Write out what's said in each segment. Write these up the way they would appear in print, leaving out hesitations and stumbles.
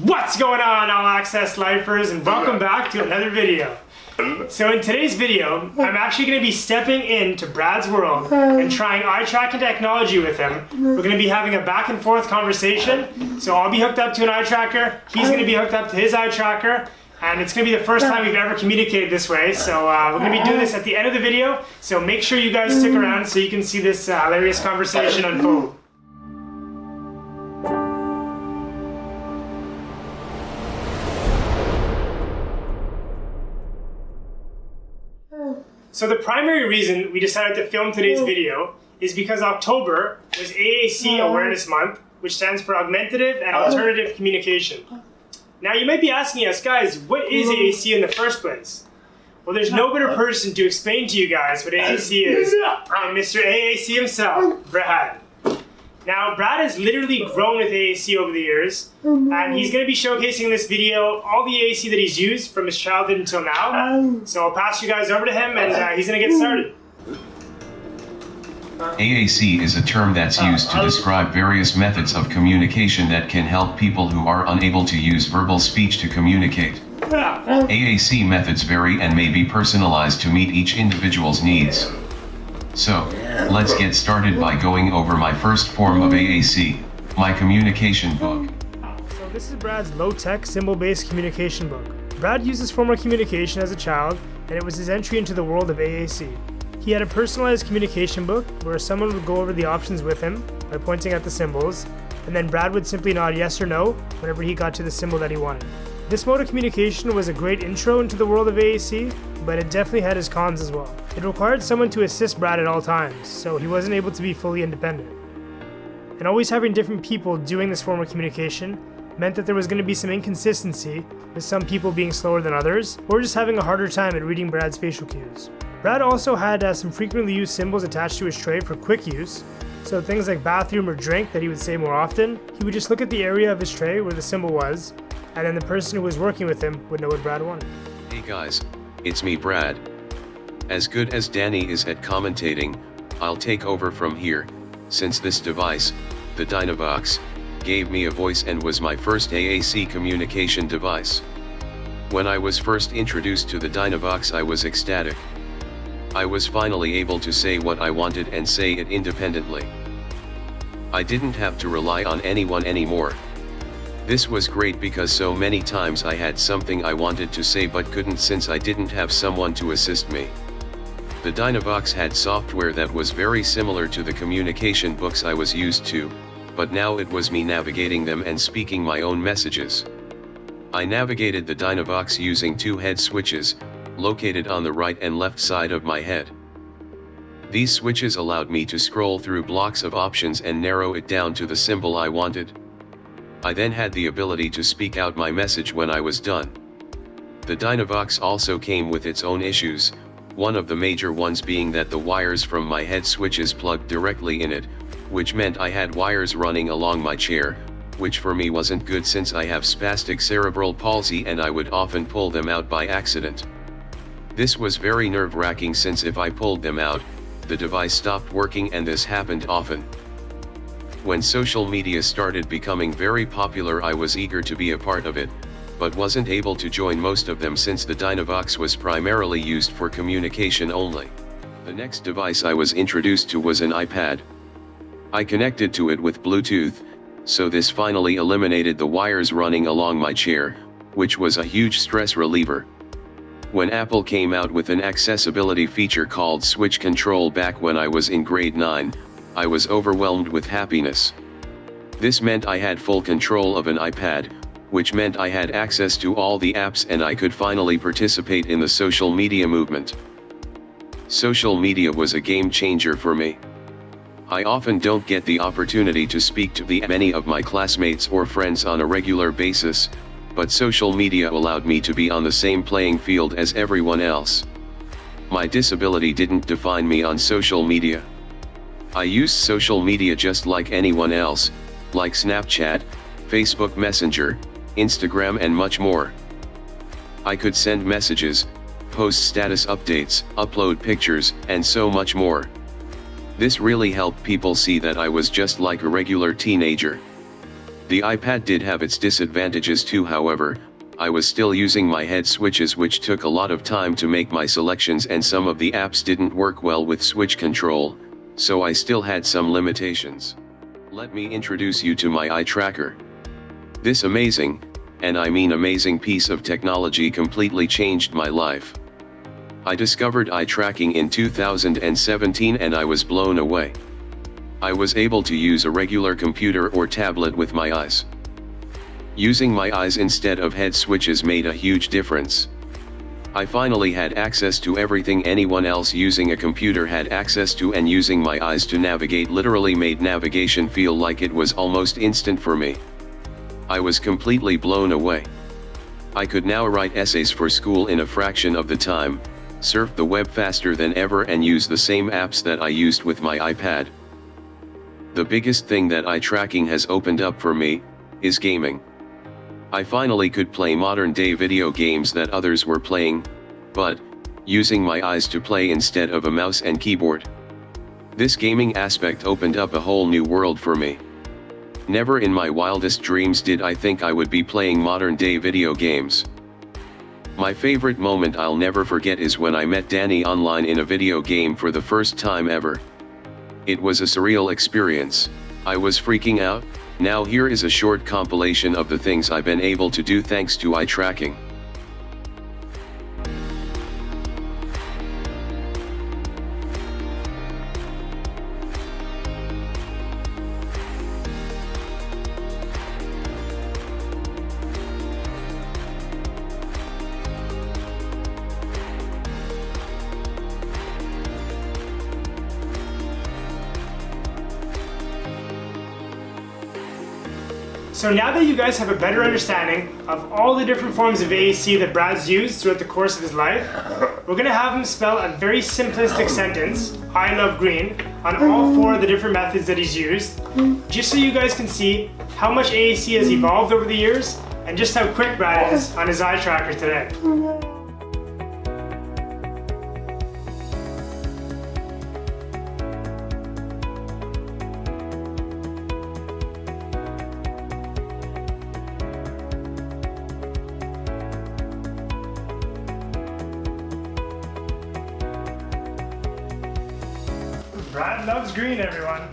What's going on, All Access Lifers, and welcome back to another video. So in today's video, I'm actually going to be stepping into Brad's world and trying eye tracking technology with him. We're going to be having a back and forth conversation. So I'll be hooked up to an eye tracker, he's going to be hooked up to his eye tracker, and it's going to be the first time we've ever communicated this way. So we're going to be doing this at the end of the video, so make sure you guys stick around so you can see this hilarious conversation unfold. So the primary reason we decided to film today's video is because October was AAC Awareness Month, which stands for Augmentative and Alternative Communication. Now you might be asking us, guys, what is AAC in the first place? Well, there's no better person to explain to you guys what AAC is than Mr. AAC himself, Brad. Now, Brad has literally grown with AAC over the years, and he's going to be showcasing in this video all the AAC that he's used from his childhood until now. So I'll pass you guys over to him, and he's going to get started. AAC is a term that's used to describe various methods of communication that can help people who are unable to use verbal speech to communicate. AAC methods vary and may be personalized to meet each individual's needs. So, let's get started by going over my first form of AAC, my communication book. So this is Brad's low-tech, symbol-based communication book. Brad used this form of communication as a child, and it was his entry into the world of AAC. He had a personalized communication book where someone would go over the options with him by pointing at the symbols, and then Brad would simply nod yes or no whenever he got to the symbol that he wanted. This mode of communication was a great intro into the world of AAC, but it definitely had his cons as well. It required someone to assist Brad at all times, so he wasn't able to be fully independent. And always having different people doing this form of communication meant that there was going to be some inconsistency, with some people being slower than others, or just having a harder time at reading Brad's facial cues. Brad also had some frequently used symbols attached to his tray for quick use, so things like bathroom or drink that he would say more often, he would just look at the area of his tray where the symbol was, and then the person who was working with him would know what Brad wanted. Hey guys, it's me Brad. As good as Danny is at commentating, I'll take over from here, since this device, the Dynavox, gave me a voice and was my first AAC communication device. When I was first introduced to the Dynavox, I was ecstatic. I was finally able to say what I wanted and say it independently. I didn't have to rely on anyone anymore. This was great because so many times I had something I wanted to say but couldn't since I didn't have someone to assist me. The Dynavox had software that was very similar to the communication books I was used to, but now it was me navigating them and speaking my own messages. I navigated the Dynavox using two head switches, located on the right and left side of my head. These switches allowed me to scroll through blocks of options and narrow it down to the symbol I wanted. I then had the ability to speak out my message when I was done. The Dynavox also came with its own issues, one of the major ones being that the wires from my head switches plugged directly in it, which meant I had wires running along my chair, which for me wasn't good since I have spastic cerebral palsy and I would often pull them out by accident. This was very nerve-wracking since if I pulled them out, the device stopped working, and this happened often. When social media started becoming very popular, I was eager to be a part of it, but wasn't able to join most of them since the Dynavox was primarily used for communication only. The next device I was introduced to was an iPad. I connected to it with Bluetooth, so this finally eliminated the wires running along my chair, which was a huge stress reliever. When Apple came out with an accessibility feature called Switch Control back when I was in grade 9, I was overwhelmed with happiness. This meant I had full control of an iPad, which meant I had access to all the apps and I could finally participate in the social media movement. Social media was a game changer for me. I often don't get the opportunity to speak to many of my classmates or friends on a regular basis, but social media allowed me to be on the same playing field as everyone else. My disability didn't define me on social media. I used social media just like anyone else, like Snapchat, Facebook Messenger, Instagram and much more. I could send messages, post status updates, upload pictures, and so much more. This really helped people see that I was just like a regular teenager. The iPad did have its disadvantages too, however. I was still using my head switches, which took a lot of time to make my selections, and some of the apps didn't work well with switch control, so I still had some limitations. Let me introduce you to my eye tracker. This amazing, and I mean amazing, piece of technology completely changed my life. I discovered eye tracking in 2017 and I was blown away. I was able to use a regular computer or tablet with my eyes. Using my eyes instead of head switches made a huge difference. I finally had access to everything anyone else using a computer had access to, and using my eyes to navigate literally made navigation feel like it was almost instant for me. I was completely blown away. I could now write essays for school in a fraction of the time, surf the web faster than ever, and use the same apps that I used with my iPad. The biggest thing that eye tracking has opened up for me is gaming. I finally could play modern-day video games that others were playing, but using my eyes to play instead of a mouse and keyboard. This gaming aspect opened up a whole new world for me. Never in my wildest dreams did I think I would be playing modern-day video games. My favorite moment I'll never forget is when I met Danny online in a video game for the first time ever. It was a surreal experience. I was freaking out. Now here is a short compilation of the things I've been able to do thanks to eye tracking. So now that you guys have a better understanding of all the different forms of AAC that Brad's used throughout the course of his life, we're going to have him spell a very simplistic sentence, I love green, on all 4 of the different methods that he's used, just so you guys can see how much AAC has evolved over the years and just how quick Brad is on his eye tracker today. Brad loves green, everyone.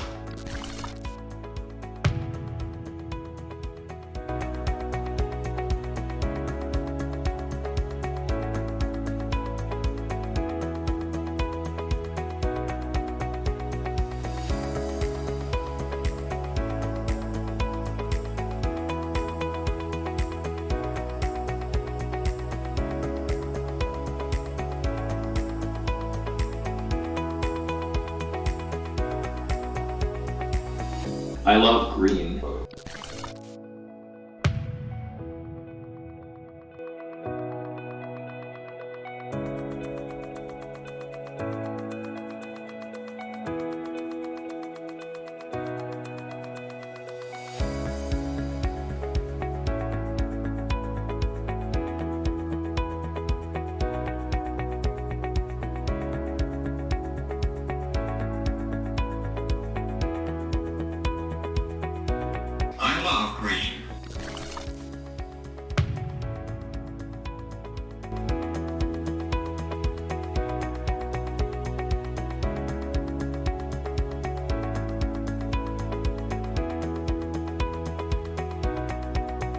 I love green. I love green.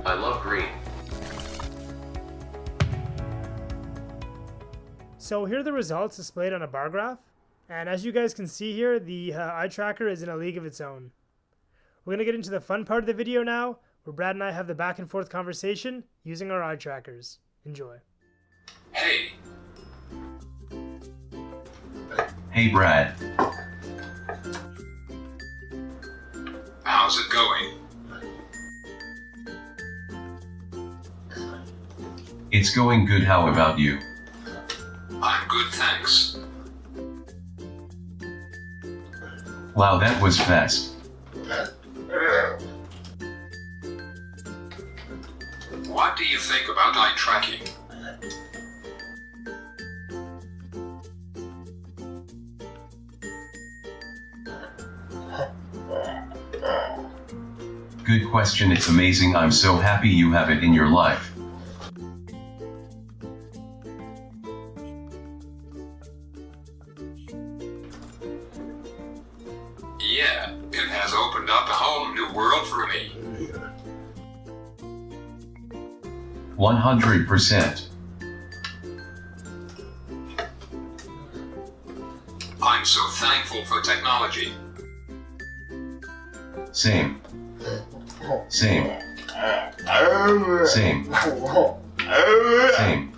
I love green. So here are the results displayed on a bar graph. And as you guys can see here, the eye tracker is in a league of its own. We're going to get into the fun part of the video now, where Brad and I have the back and forth conversation using our eye trackers. Enjoy. Hey, Hey Brad, how's it going? it's going good, how about you? I'm good, thanks. Wow, that was fast. What do you think about eye tracking? Good Good question. It's amazing. I'm so happy you have it in your life. Yeah, it has opened up a whole new world for me. 100%. I'm so thankful for technology. Same. Same. Same. Same.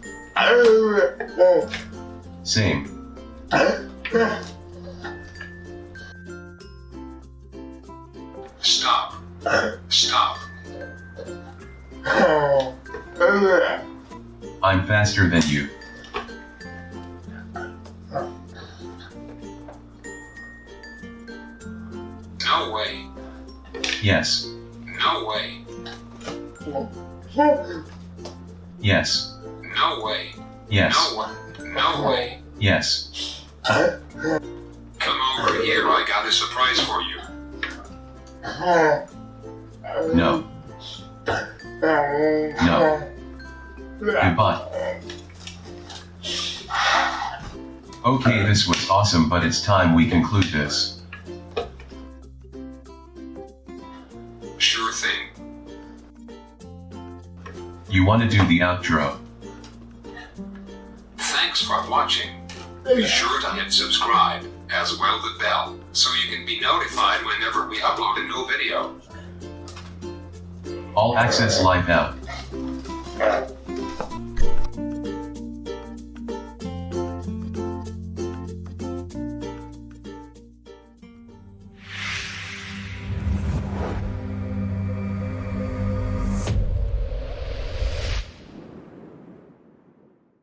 Same. Stop. Stop. I'm faster than you. No way. Yes. No way. Yes. No way. Yes. No one. No way. Yes. Come over here, I got a surprise for you. No. No. Goodbye. Okay, this was awesome, but it's time we conclude this. Sure thing. You want to do the outro? Thanks for watching. Be sure to hit subscribe, as well the bell, so you can be notified whenever we upload a new video. All access live out.